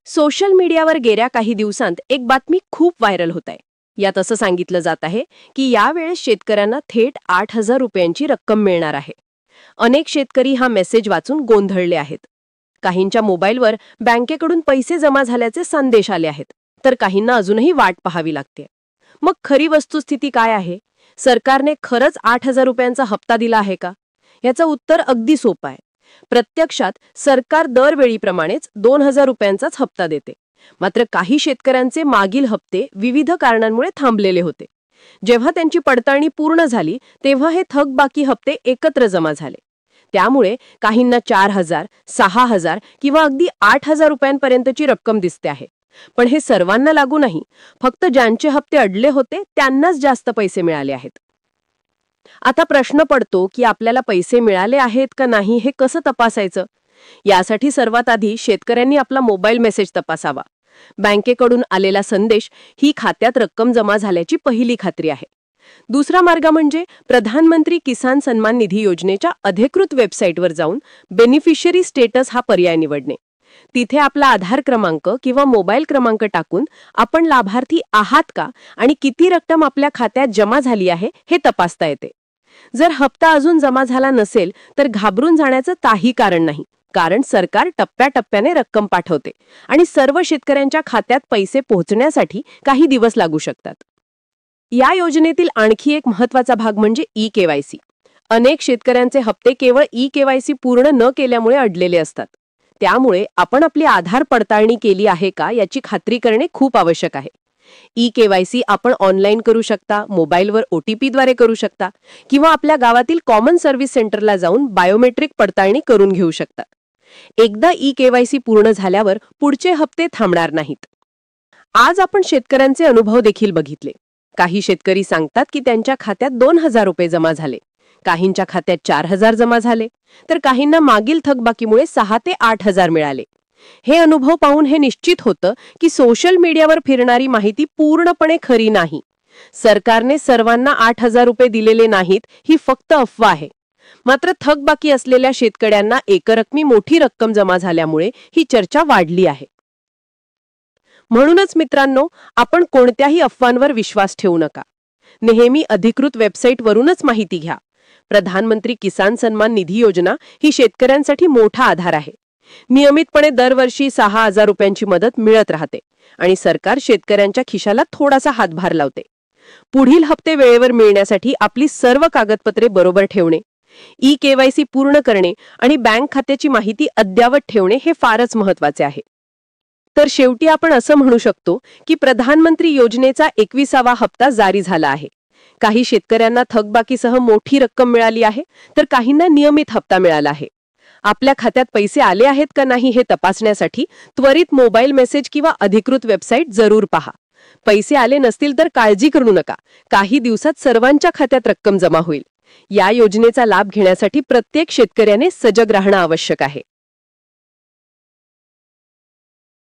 Social मीडियावर गेल्या काही दिवसांत एक बातमी खूप व्हायरल होत आहे. यात असं सांगितलं जात आहे की यावेळेस शेतकऱ्यांना थेट 8,000 रुपयांची रक्कम मिळणार आहे. अनेक शेतकरी हा मेसेज वाचून गोंधळले आहेत. काहींच्या मोबाईलवर बँकेकडून पैसे जमा झाल्याचे संदेश आले आहेत, तर काहींना अजूनही वाट पाहावी लागते. मग खरी वस्तुस्थिती काय आहे? सरकारने खरंच 8,000 रुपयांचा हप्ता दिला आहे का? याचं उत्तर अगदी सोपं आहे. प्रत्यक्षात सरकार दरवेळीप्रमाणेच 2,000 रुपयांचाच हप्ता देते. मात्र काही शेतकऱ्यांचे मागील हप्ते विविध कारणांमुळे थांबलेले होते. जेव्हा त्यांची पडताळणी पूर्ण झाली तेव्हा हे थकबाकी हप्ते एकत्र जमा झाले. त्यामुळे काहींना 4,000, 6,000 किंवा अगदी 8,000 रुपयांपर्यंतची रक्कम दिसते आहे. पण हे सर्वांना लागू नाही. फक्त ज्यांचे हप्ते अडले होते त्यांनाच जास्त पैसे मिळाले आहेत. आता प्रश्न पडतो की आपल्याला पैसे मिळाले आहेत का नाही हे कसं तपासायचं? यासाठी सर्वात आधी शेतकऱ्यांनी आपला मोबाईल मेसेज तपासावा. बँकेकडून आलेला संदेश ही खात्यात रक्कम जमा झाल्याची पहिली खात्री आहे. दुसरा मार्ग म्हणजे प्रधानमंत्री किसान सन्मान निधी योजनेच्या अधिकृत वेबसाईटवर जाऊन बेनिफिशियरी स्टेटस हा पर्याय निवडणे. तिथे आपला आधार क्रमांक किंवा मोबाईल क्रमांक टाकून आपण लाभार्थी आहात का आणि किती रक्कम आपल्या खात्यात जमा झाली आहे हे तपासता येते. जर हप्ता अजून जमा झाला नसेल तर घाबरून जाण्याचं काही कारण नाही, कारण सरकार टप्प्याटप्प्याने रक्कम पाठवते आणि सर्व शेतकऱ्यांच्या खात्यात पैसे पोहोचण्यासाठी काही दिवस लागू शकतात. या योजनेतील आणखी एक महत्त्वाचा भाग म्हणजे ई-केवायसी. अनेक शेतकऱ्यांचे हप्ते केवळ ई-केवायसी पूर्ण न केल्यामुळे अडलेले असतात. त्यामुळे आपण आपली आधार पडताळणी केली आहे का याची खात्री करणे खूप आवश्यक आहे. ई-केवायसी आपण ऑनलाईन करू शकता, मोबाईलवर OTP द्वारे करू शकता किंवा आपल्या गावातील कॉमन सर्व्हिस सेंटरला जाऊन बायोमेट्रिक पडताळणी करून घेऊ शकता. एकदा ई-केवायसी पूर्ण झाल्यावर पुढचे हप्ते थांबणार नाहीत. आज आपण शेतकऱ्यांचे अनुभव देखील बघितले. काही शेतकरी सांगतात की त्यांच्या खात्यात 2,000 रुपये जमा झाले, काहींच्या खात्यात 4,000 जमा झाले, तर काहींना मागील थकबाकीमुळे 6 ते 8,000 मिळाले. हे अनुभव पाहून हे निश्चित होतं की सोशल मीडियावर फिरणारी माहिती पूर्णपणे खरी नाही. सरकारने सर्वांना 8,000 रुपये दिलेले नाहीत ही फक्त अफवा आहे. मात्र थकबाकी असलेल्या शेतकऱ्यांना एकरकमी मोठी रक्कम जमा झाल्यामुळे ही चर्चा वाढली आहे. म्हणूनच मित्रांनो, आपण कोणत्याही अफवांवर विश्वास ठेवू नका. नेहमी अधिकृत वेबसाईटवरूनच माहिती घ्या. प्रधानमंत्री किसान सन्मान निधी योजना ही शेतकऱ्यांसाठी मोठा आधार आहे. नियमितपणे दरवर्षी 6,000 रुपयांची मदत मिळत राहते आणि सरकार शेतकऱ्यांच्या खिशाला थोडासा हातभार लावते. पुढील हप्ते वेळेवर मिळण्यासाठी आपली सर्व कागदपत्रे बरोबर ठेवणे, ई-केवायसी पूर्ण करणे आणि बँक खात्याची माहिती अद्ययावत ठेवणे हे फारच महत्त्वाचे आहे. तर शेवटी आपण असं म्हणू शकतो की प्रधानमंत्री योजनेचा 21वा हप्ता जारी झाला आहे. काही शेतकऱ्यांना थकबाकीसह मोठी रक्कम मिळाली आहे, तर काहींना नियमित हप्ता मिळाला आहे. आपल्या खात्यात पैसे आले आहेत का नाही हे तपासण्यासाठी त्वरित मोबाईल मेसेज किंवा अधिकृत वेबसाईट जरूर पहा. पैसे आले नसतील तर काळजी करू नका. काही दिवसात सर्वांच्या खात्यात रक्कम जमा होईल. या योजनेचा लाभ घेण्यासाठी प्रत्येक शेतकऱ्याने सजग राहणं आवश्यक आहे.